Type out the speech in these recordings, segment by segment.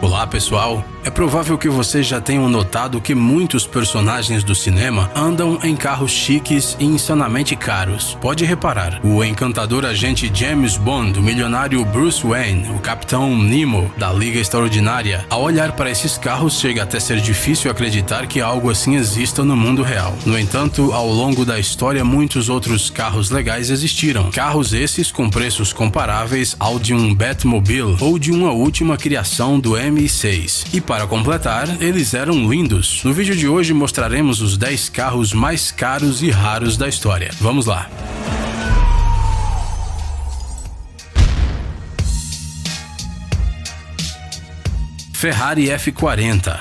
Olá pessoal, é provável que vocês já tenham notado que muitos personagens do cinema andam em carros chiques e insanamente caros. Pode reparar, o encantador agente James Bond, o milionário Bruce Wayne, o capitão Nemo da Liga Extraordinária. Ao olhar para esses carros, chega até ser difícil acreditar que algo assim exista no mundo real. No entanto, ao longo da história, muitos outros carros legais existiram. Carros esses com preços comparáveis ao de um Batmobile ou de uma última criação do M6. E para completar, eles eram lindos. No vídeo de hoje mostraremos os 10 carros mais caros e raros da história. Vamos lá! Ferrari F40.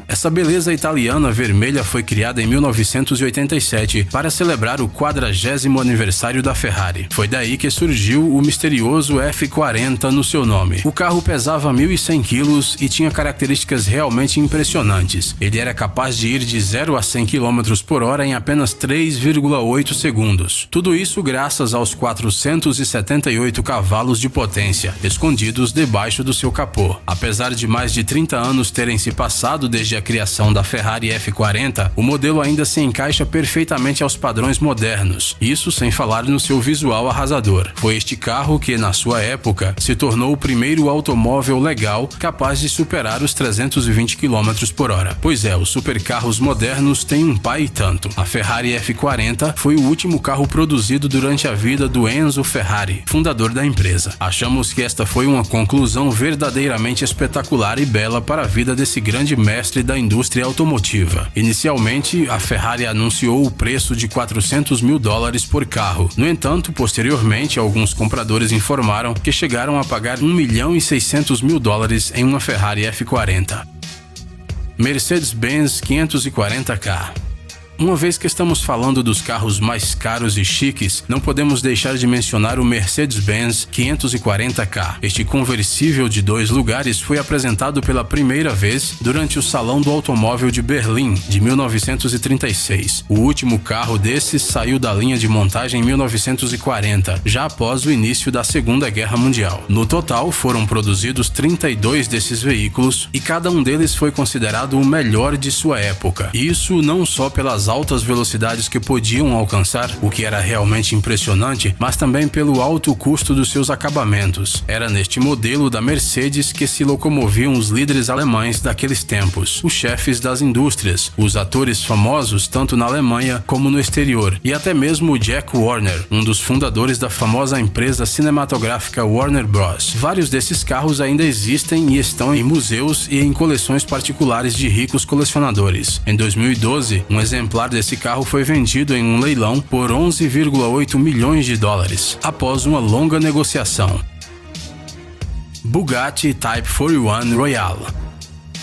Essa beleza italiana vermelha foi criada em 1987 para celebrar o 40º aniversário da Ferrari. Foi daí que surgiu o misterioso F40 no seu nome. O carro pesava 1.100 quilos e tinha características realmente impressionantes. Ele era capaz de ir de 0 a 100 km por hora em apenas 3,8 segundos. Tudo isso graças aos 478 cavalos de potência, escondidos debaixo do seu capô. Apesar de mais de 30 anos terem se passado desde a criação da Ferrari F40, o modelo ainda se encaixa perfeitamente aos padrões modernos, isso sem falar no seu visual arrasador. Foi este carro que, na sua época, se tornou o primeiro automóvel legal capaz de superar os 320 km por hora. Pois é, os supercarros modernos têm um pai e tanto. A Ferrari F40 foi o último carro produzido durante a vida do Enzo Ferrari, fundador da empresa. Achamos que esta foi uma conclusão verdadeiramente espetacular e bela para a vida desse grande mestre da indústria automotiva. Inicialmente, a Ferrari anunciou o preço de $400 mil por carro. No entanto, posteriormente, alguns compradores informaram que chegaram a pagar $1.600.000 em uma Ferrari F40. Mercedes-Benz 540K. Uma vez que estamos falando dos carros mais caros e chiques, não podemos deixar de mencionar o Mercedes-Benz 540K. Este conversível de 2 lugares foi apresentado pela primeira vez durante o Salão do Automóvel de Berlim, de 1936. O último carro desses saiu da linha de montagem em 1940, já após o início da Segunda Guerra Mundial. No total, foram produzidos 32 desses veículos e cada um deles foi considerado o melhor de sua época. Isso não só pelas altas velocidades que podiam alcançar, o que era realmente impressionante, mas também pelo alto custo dos seus acabamentos. Era neste modelo da Mercedes que se locomoviam os líderes alemães daqueles tempos, os chefes das indústrias, os atores famosos tanto na Alemanha como no exterior, e até mesmo o Jack Warner, um dos fundadores da famosa empresa cinematográfica Warner Bros. Vários desses carros ainda existem e estão em museus e em coleções particulares de ricos colecionadores. Em 2012, um exemplar desse carro foi vendido em um leilão por $11,8 milhões, após uma longa negociação. Bugatti Type 41 Royale.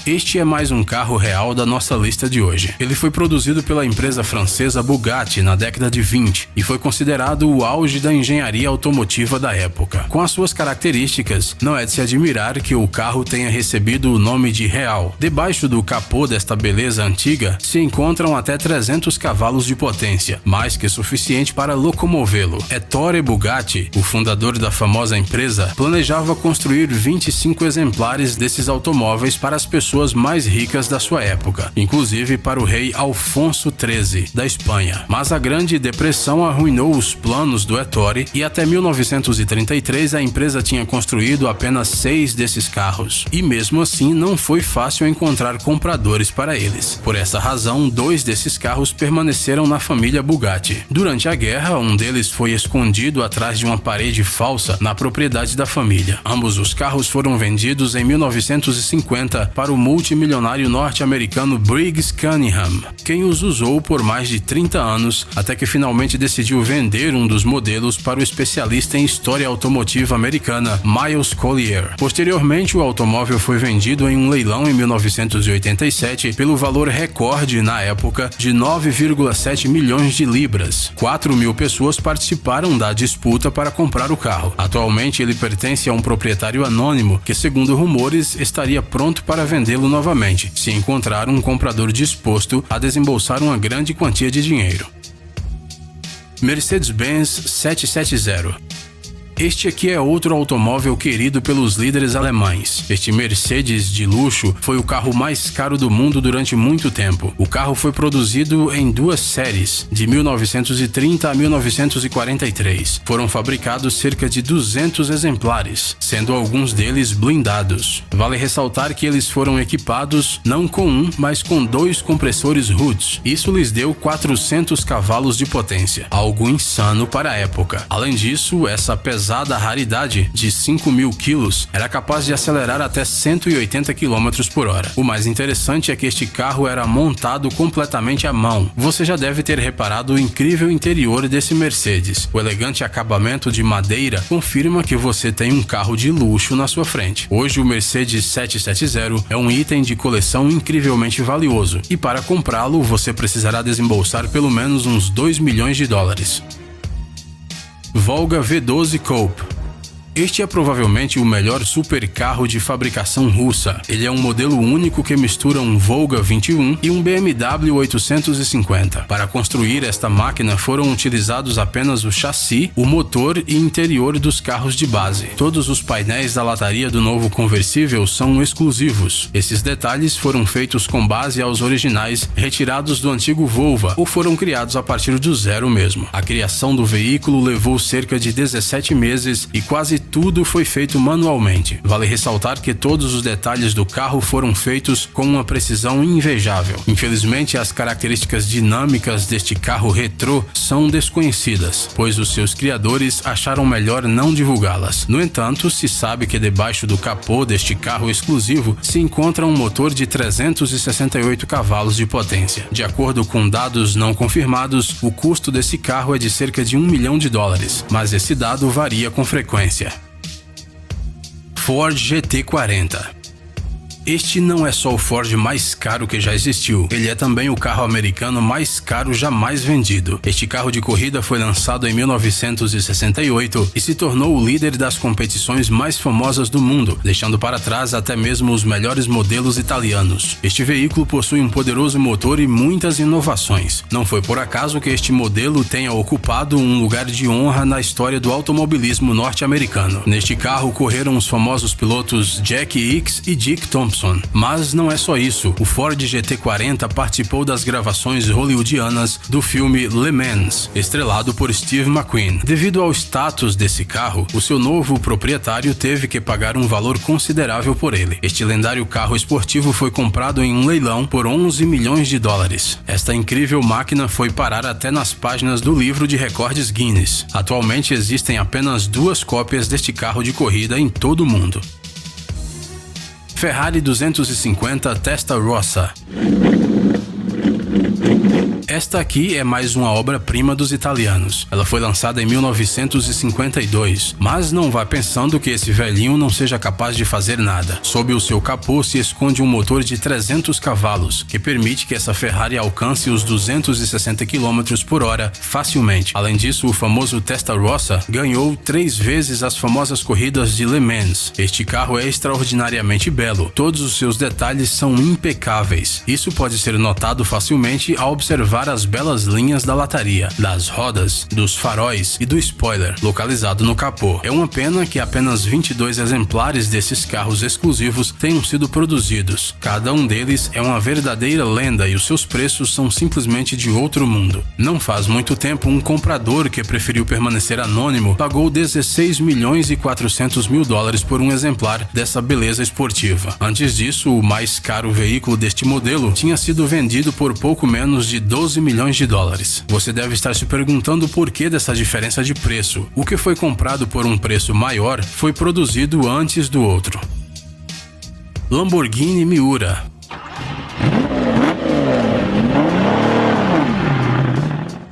Este é mais um carro real da nossa lista de hoje. Ele foi produzido pela empresa francesa Bugatti na década de 20 e foi considerado o auge da engenharia automotiva da época. Com as suas características, não é de se admirar que o carro tenha recebido o nome de real. Debaixo do capô desta beleza antiga se encontram até 300 cavalos de potência, mais que suficiente para locomovê-lo. Ettore Bugatti, o fundador da famosa empresa, planejava construir 25 exemplares desses automóveis para as pessoas mais ricas da sua época, inclusive para o rei Alfonso XIII da Espanha. Mas a Grande Depressão arruinou os planos do Ettore e até 1933 a empresa tinha construído apenas 6 desses carros. E mesmo assim não foi fácil encontrar compradores para eles. Por essa razão, 2 desses carros permaneceram na família Bugatti. Durante a guerra, um deles foi escondido atrás de uma parede falsa na propriedade da família. Ambos os carros foram vendidos em 1950 para o multimilionário norte-americano Briggs Cunningham, quem os usou por mais de 30 anos, até que finalmente decidiu vender um dos modelos para o especialista em história automotiva americana Miles Collier. Posteriormente, o automóvel foi vendido em um leilão em 1987 pelo valor recorde na época de 9,7 milhões de libras. 4.000 pessoas participaram da disputa para comprar o carro. Atualmente, ele pertence a um proprietário anônimo que, segundo rumores, estaria pronto para vendê-lo novamente, se encontrar um comprador disposto a desembolsar uma grande quantia de dinheiro. Mercedes-Benz 770. Este aqui é outro automóvel querido pelos líderes alemães. Este Mercedes de luxo foi o carro mais caro do mundo durante muito tempo. O carro foi produzido em duas séries, de 1930 a 1943. Foram fabricados cerca de 200 exemplares, sendo alguns deles blindados. Vale ressaltar que eles foram equipados não com um, mas com 2 compressores Hoods. Isso lhes deu 400 cavalos de potência, algo insano para a época. Além disso, essa pesada raridade de 5.000 quilos era capaz de acelerar até 180 km por hora. O mais interessante é que este carro era montado completamente à mão. Você já deve ter reparado o incrível interior desse Mercedes. O elegante acabamento de madeira confirma que você tem um carro de luxo na sua frente. Hoje o Mercedes 770 é um item de coleção incrivelmente valioso e para comprá-lo você precisará desembolsar pelo menos uns 2 milhões de dólares. Volga V12 Coupe. Este é provavelmente o melhor supercarro de fabricação russa. Ele é um modelo único que mistura um Volga 21 e um BMW 850. Para construir esta máquina foram utilizados apenas o chassi, o motor e interior dos carros de base. Todos os painéis da lataria do novo conversível são exclusivos. Esses detalhes foram feitos com base aos originais retirados do antigo Volva ou foram criados a partir do zero mesmo. A criação do veículo levou cerca de 17 meses e quase tudo foi feito manualmente. Vale ressaltar que todos os detalhes do carro foram feitos com uma precisão invejável. Infelizmente, as características dinâmicas deste carro retrô são desconhecidas, pois os seus criadores acharam melhor não divulgá-las. No entanto, se sabe que debaixo do capô deste carro exclusivo se encontra um motor de 368 cavalos de potência. De acordo com dados não confirmados, o custo desse carro é de cerca de $1 milhão, mas esse dado varia com frequência. Ford GT40. Este não é só o Ford mais caro que já existiu, ele é também o carro americano mais caro jamais vendido. Este carro de corrida foi lançado em 1968 e se tornou o líder das competições mais famosas do mundo, deixando para trás até mesmo os melhores modelos italianos. Este veículo possui um poderoso motor e muitas inovações. Não foi por acaso que este modelo tenha ocupado um lugar de honra na história do automobilismo norte-americano. Neste carro correram os famosos pilotos Jack Ickx e Dick Thompson. Mas não é só isso. O Ford GT40 participou das gravações hollywoodianas do filme Le Mans, estrelado por Steve McQueen. Devido ao status desse carro, o seu novo proprietário teve que pagar um valor considerável por ele. Este lendário carro esportivo foi comprado em um leilão por $11 milhões. Esta incrível máquina foi parar até nas páginas do livro de recordes Guinness. Atualmente existem apenas 2 cópias deste carro de corrida em todo o mundo. Ferrari 250 Testarossa. Esta aqui é mais uma obra-prima dos italianos. Ela foi lançada em 1952, mas não vá pensando que esse velhinho não seja capaz de fazer nada. Sob o seu capô se esconde um motor de 300 cavalos, que permite que essa Ferrari alcance os 260 km por hora facilmente. Além disso, o famoso Testarossa ganhou 3 vezes as famosas corridas de Le Mans. Este carro é extraordinariamente belo. Todos os seus detalhes são impecáveis. Isso pode ser notado facilmente ao observar as belas linhas da lataria, das rodas, dos faróis e do spoiler, localizado no capô. É uma pena que apenas 22 exemplares desses carros exclusivos tenham sido produzidos. Cada um deles é uma verdadeira lenda e os seus preços são simplesmente de outro mundo. Não faz muito tempo, um comprador que preferiu permanecer anônimo pagou $16 milhões e 400 mil por um exemplar dessa beleza esportiva. Antes disso, o mais caro veículo deste modelo tinha sido vendido por pouco menos de $12 milhões. Você deve estar se perguntando o porquê dessa diferença de preço. O que foi comprado por um preço maior foi produzido antes do outro. Lamborghini Miura.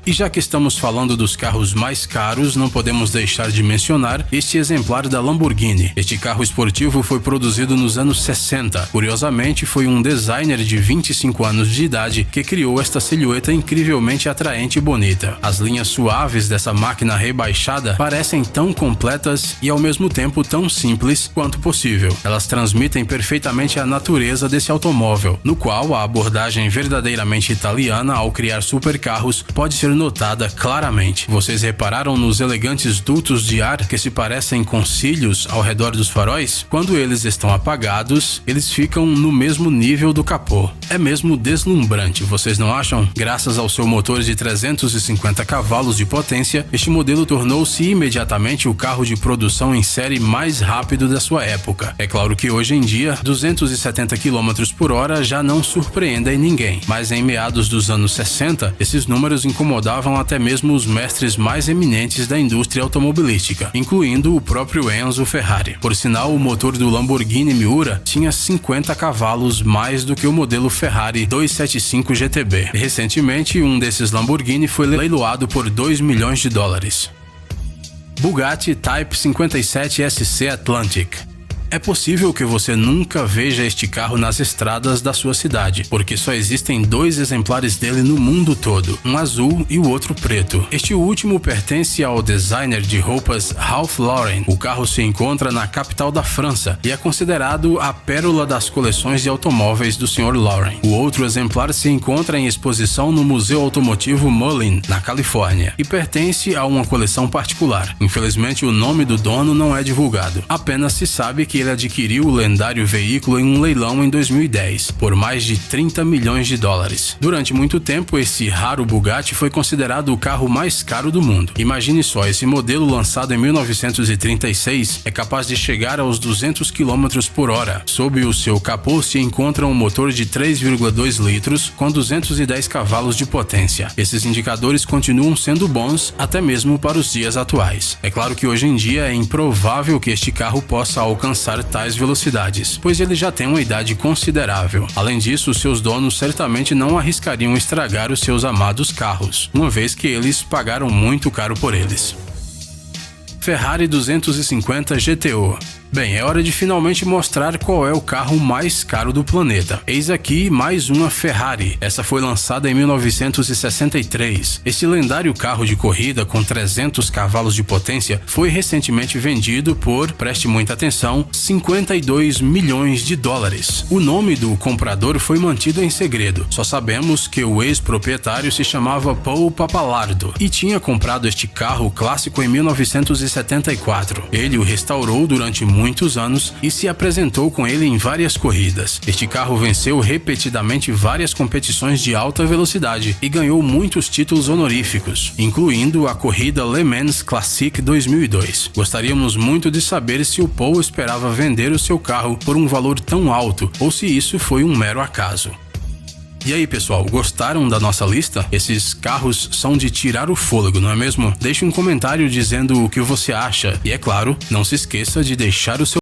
E já que estamos falando dos carros mais caros, não podemos deixar de mencionar este exemplar da Lamborghini. Este carro esportivo foi produzido nos anos 60. Curiosamente, foi um designer de 25 anos de idade que criou esta silhueta incrivelmente atraente e bonita. As linhas suaves dessa máquina rebaixada parecem tão completas e ao mesmo tempo tão simples quanto possível. Elas transmitem perfeitamente a natureza desse automóvel, no qual a abordagem verdadeiramente italiana ao criar supercarros pode ser notada claramente. Vocês repararam nos elegantes dutos de ar que se parecem com cílios ao redor dos faróis? Quando eles estão apagados, eles ficam no mesmo nível do capô. É mesmo deslumbrante, vocês não acham? Graças ao seu motor de 350 cavalos de potência, este modelo tornou-se imediatamente o carro de produção em série mais rápido da sua época. É claro que hoje em dia, 270 km por hora já não surpreendem ninguém, mas em meados dos anos 60, esses números incomodavam até mesmo os mestres mais eminentes da indústria automobilística, incluindo o próprio Enzo Ferrari. Por sinal, o motor do Lamborghini Miura tinha 50 cavalos mais do que o modelo Ferrari 275 GTB. Recentemente, um desses Lamborghini foi leiloado por 2 milhões de dólares. Bugatti Type 57 SC Atlantic. É possível que você nunca veja este carro nas estradas da sua cidade, porque só existem 2 exemplares dele no mundo todo, um azul e o outro preto. Este último pertence ao designer de roupas Ralph Lauren. O carro se encontra na capital da França e é considerado a pérola das coleções de automóveis do Sr. Lauren. O outro exemplar se encontra em exposição no Museu Automotivo Mullin, na Califórnia, e pertence a uma coleção particular. Infelizmente, o nome do dono não é divulgado. Apenas se sabe que ele adquiriu o lendário veículo em um leilão em 2010, por mais de 30 milhões de dólares. Durante muito tempo, esse raro Bugatti foi considerado o carro mais caro do mundo. Imagine só, esse modelo lançado em 1936 é capaz de chegar aos 200 km por hora. Sob o seu capô se encontra um motor de 3,2 litros com 210 cavalos de potência. Esses indicadores continuam sendo bons até mesmo para os dias atuais. É claro que hoje em dia é improvável que este carro possa alcançar tais velocidades, pois ele já tem uma idade considerável. Além disso, seus donos certamente não arriscariam estragar os seus amados carros, uma vez que eles pagaram muito caro por eles. Ferrari 250 GTO. Bem, é hora de finalmente mostrar qual é o carro mais caro do planeta. Eis aqui mais uma Ferrari. Essa foi lançada em 1963. Este lendário carro de corrida com 300 cavalos de potência foi recentemente vendido por, preste muita atenção, 52 milhões de dólares. O nome do comprador foi mantido em segredo. Só sabemos que o ex-proprietário se chamava Paul Pappalardo e tinha comprado este carro clássico em 1974. Ele o restaurou durante muitos anos e se apresentou com ele em várias corridas. Este carro venceu repetidamente várias competições de alta velocidade e ganhou muitos títulos honoríficos, incluindo a corrida Le Mans Classic 2002. Gostaríamos muito de saber se o Paul esperava vender o seu carro por um valor tão alto ou se isso foi um mero acaso. E aí, pessoal, gostaram da nossa lista? Esses carros são de tirar o fôlego, não é mesmo? Deixe um comentário dizendo o que você acha e, é claro, não se esqueça de deixar o seu